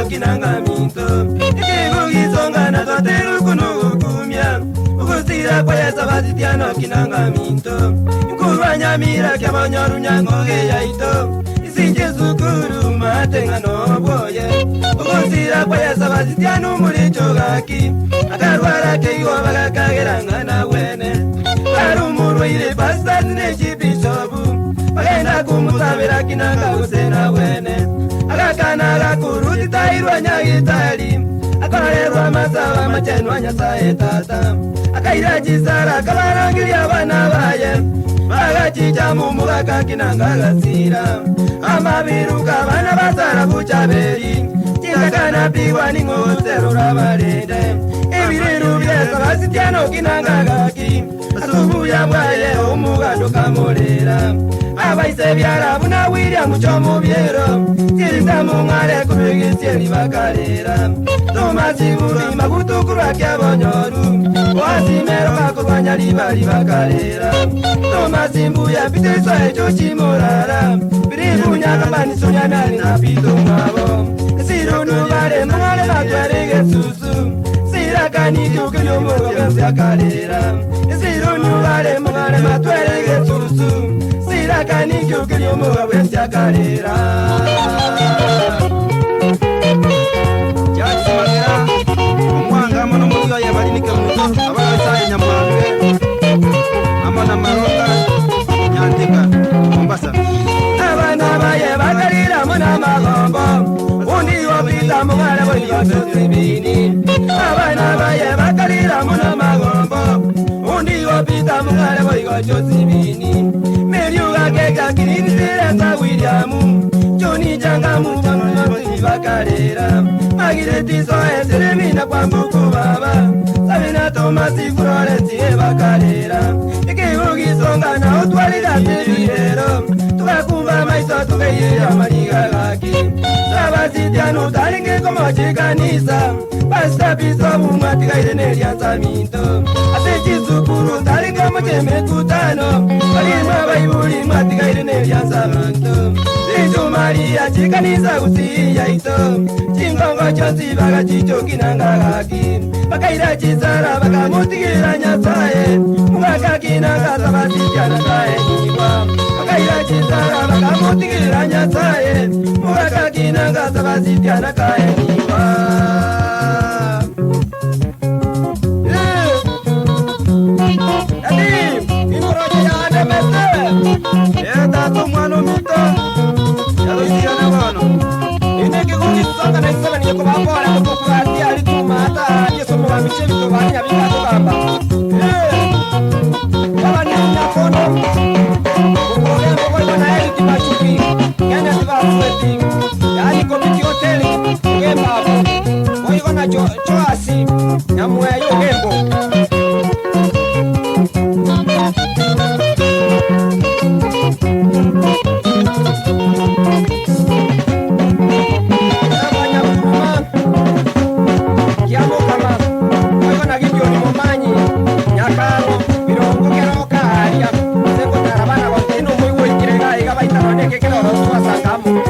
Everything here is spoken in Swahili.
kinanga minto ikibugizonga na toteru kunukumya ukuzira kwa yesa bazitiano kinanga minto nkurwanyamira kyamanyoru nyangoge yaito isinje zukuru matenga no boye ukuzira kwa yesa bazitiano mulicho gaki akarwara keiwa bagakageranga na wene karumuru ile pastor ne jibisobu bagenda kumusabira kinanga usena wene akakana gakuruti tairwa nyagitali akorerwa masaba machenwa nyasaye tata akaira jisara kabarangiria abana baye bagachicha mumuga kinanga gasira amabiruka bana basara buchaberi chingakana pigwa ningoserura barende ibiriru byesa basitiano kinanga gaki asubuya bwaye umugando kamorera abaise byara buna William chomo byero kirita mungare kubigisieri bakarera tomasi buri magutukura kyabonyoru wasimero bakurwanya libali bakarera tomasi mbuya bitesa echo chimorara biribunya kabani sonya nali na pito ngabo sirunu bare mungare batwarege susu sirakani kyukyo mugo byakarera sirunu bare mungare batwarege susu sirakani kyukyo mugo byakarera Jasimagera umwanga mono muyo yabalinike muto abasaye nyamwange amana maronga nyandika Mombasa abana baye bakarira mona magombo undi wabita mungale boyo tsibini abana baye bakarira mona magombo undi wabita mungale boyo tsibini meriuga keka kirinzira ta William Joni jangamu jangamu bakarera magireti so eseremina kwa mbuku baba sabina tomasi florenti bakarera ikibugi songa na otwalida tebirero tukakumba maiso tukeyira mariga gaki sabasitiano taringe como chikanisa basta piso umatigaire nelianza minto asechi sukuru taringe mocheme kutano balimwa baibuli matigaire nelianza minto Lijo Maria chikanisa usiya ito Chingongo chonsi baga chicho kinanga gaki Bakaira chisara baga mutigira nyasaye Mugaka kinanga sabasi kiana kae niwa Bakaira chisara baga mutigira nyasaye Mugaka kinanga sabasi kiana kae niwa Eta mano mito Yalusiana bono Ineke kuni songa na isaba niyo kubakora Kukurati alitumata Yesu mwamiche vitobani ya vika kubamba Kama ni nyakono Kukore mwogo na heli kibachuki Kenya siva sweating Yani komiti hoteli Kugemba hapo Mwogo na choasi Nyamwe yo gembo Vamos.